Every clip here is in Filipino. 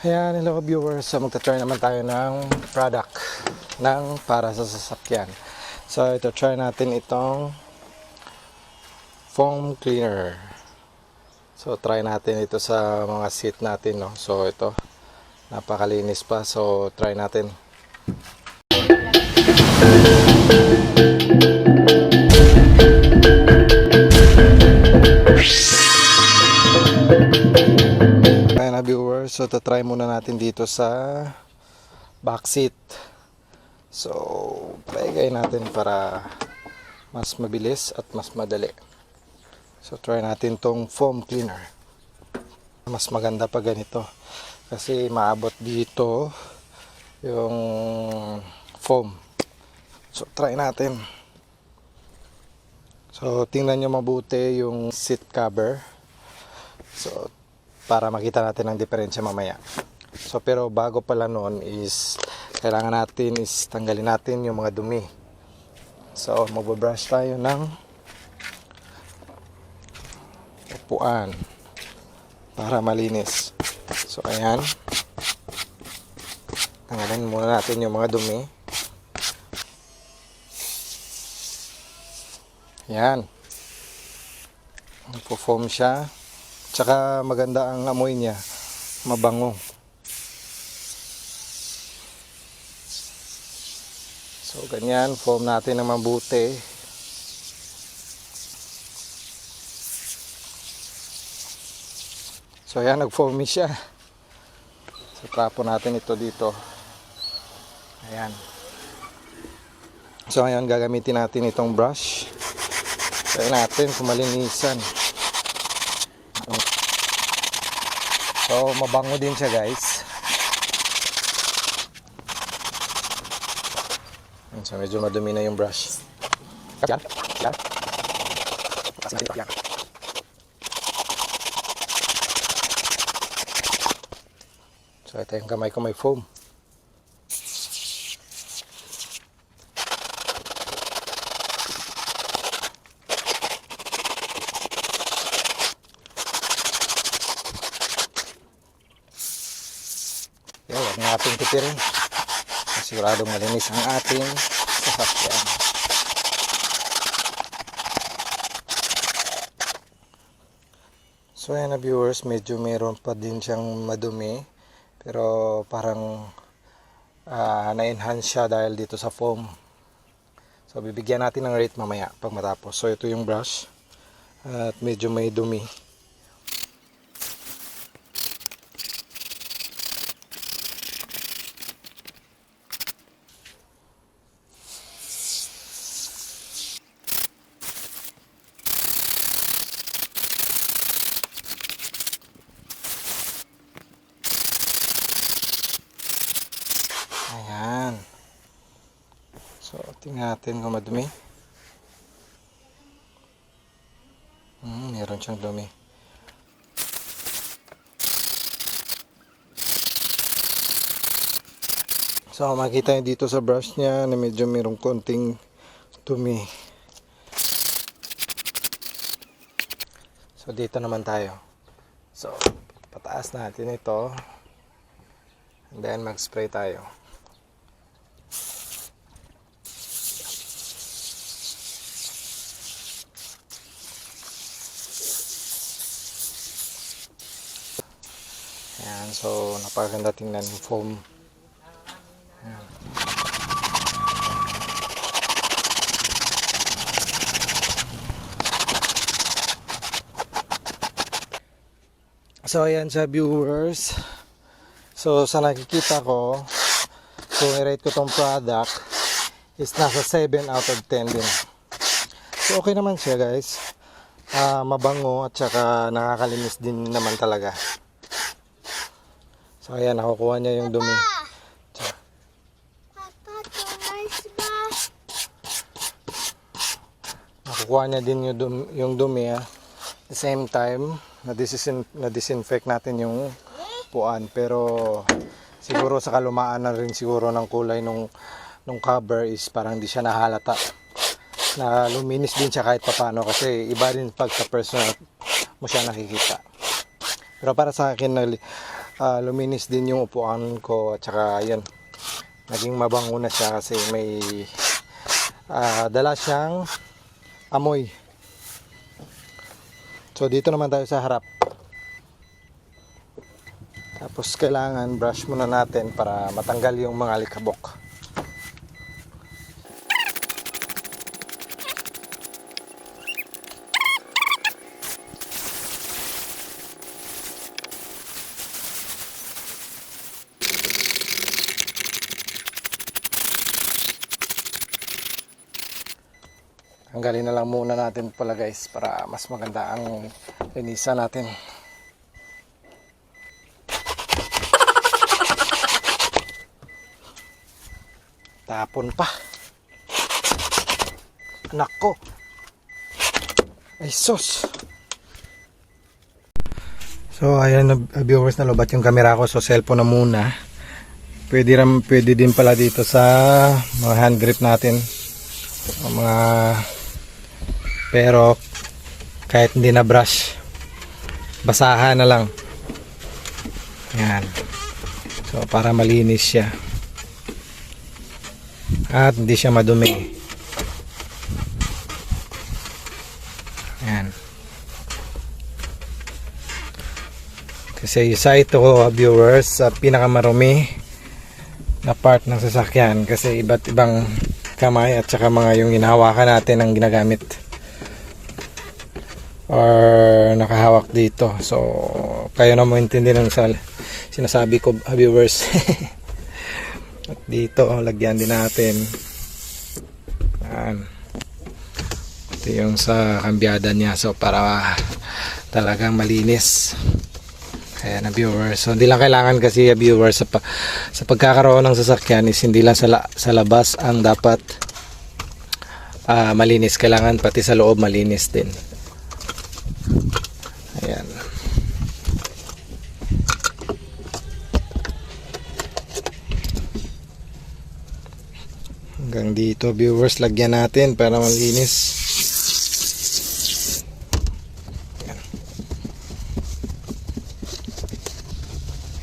Ayan, hello viewers. So magta-try naman tayo ng product ng para sa sasakyan. So ito, try natin itong foam cleaner. So try natin ito sa mga seat natin, no. So ito, napakalinis pa. So try natin. Ayan na viewers, so try muna natin dito sa back seat. So try natin para mas mabilis at mas madali. So try natin tong foam cleaner. Mas maganda pa ganito kasi maabot dito yung foam. So try natin. So tingnan nyo mabuti yung seat cover. So para makita natin ang diferensya mamaya. So pero bago pala noon is kailangan natin is tanggalin natin yung mga dumi. So magbo-brush tayo ng upuan para malinis. So ayan, tanggalin muna natin yung mga dumi. Ayan, nagpo-foam siya. Tsaka maganda ang amoy niya, mabango. So ganyan, foam natin ng mabuti. So ayan, nag-foamy siya. So trapo natin ito dito. Ayan. So ngayon gagamitin natin itong brush. Try natin kung malinisan. So mabango din siya guys. So medyo madumi na yung brush. Yan. Yan. Yan. So ito yung kamay ko may foam. Huwag na ating tipirin. Siguradong malinis ang ating sasakyan. So ayan na viewers, medyo meron pa din siyang madumi. Pero parang na-enhance siya dahil dito sa foam. So bibigyan natin ng rate mamaya pag matapos. So ito yung brush. At medyo may dumi. Ayan. So, tingnan natin kung madumi. Meron siyang dumi. So, makita nyo dito sa brush niya na medyo merong konting dumi. So, dito naman tayo. So, pataas natin ito. And then, mag-spray tayo. Ayan, so napakaganda tingnan yung foam. Ayan. So ayan sa viewers. So sa nakikita ko, kung i-rate ko tong product is nasa 7 out of 10 din. So okay naman siya guys. Mabango at saka nakakalinis din naman talaga. So ayan, nakukuha niya yung dumi. Nakukuha niya din yung dumi. At the same time, na-disinfect natin yung puan. Pero siguro sa kalumaan na rin siguro ng kulay nung cover is parang hindi siya nahalata. Na luminis din siya kahit papano kasi iba rin pag sa personal mo siya nakikita. Pero para sa akin, luminis din yung upuan ko at saka yun, naging mabango na siya kasi may dala siyang amoy. So dito naman tayo sa harap. Tapos kailangan brush muna natin para matanggal yung mga alikabok. Tanggalin na lang muna natin pala guys para mas maganda ang linisan natin. Tapon pa. Anak ko. Ay sus. So ayan viewers, nalobat yung camera ko, so cellphone na muna. Pwede din pala dito sa mga hand grip natin. Mga pero kahit hindi na brush, basahan na lang. Yan. So para malinis siya at hindi siya madumi. Yan. Kasi isa ito, viewers, sa pinakamarumi na part ng sasakyan kasi iba't ibang kamay at saka mga yung hinahawakan natin ang ginagamit or nakahawak dito. So kayo na mo intindi ng sinasabi ko, viewers. At dito lagyan din natin. Yan. Ito yung sa kambyada niya, so para talagang malinis. Kaya na viewers, so hindi lang kailangan kasi viewers sa pagkakaroon ng sasakyan is hindi lang sa labas ang dapat malinis, kailangan pati sa loob malinis din. Ayan. Hanggang dito viewers, lagyan natin para malinis.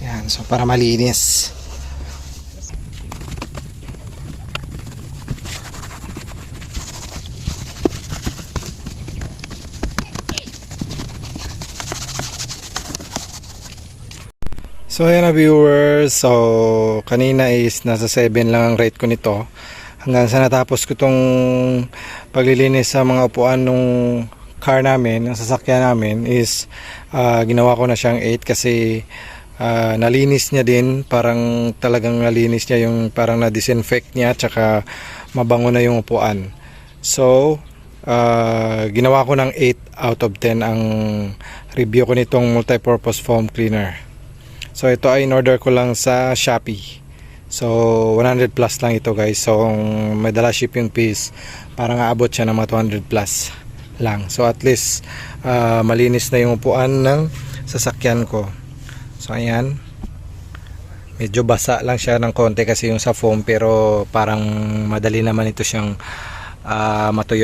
Ayan, so para malinis. So ayan na viewers, so kanina is nasa 7 lang ang rate ko nito hanggang sa natapos ko tong paglilinis sa mga upuan nung car namin, ang sasakyan namin is ginawa ko na siyang 8 kasi nalinis niya din, parang talagang nalinis niya yung parang na-disinfect niya tsaka mabango na yung upuan. So ginawa ko ng 8 out of 10 ang review ko nitong multi-purpose foam cleaner. So ito ay in-order ko lang sa Shopee. So 100 plus lang ito guys. So may dala shipping fees, parang aabot siya ng mga 200 plus lang. So at least malinis na yung upuan ng sasakyan ko. So ayan. Medyo basa lang siya ng konti kasi yung sa foam, pero parang madali naman ito siyang matuyo.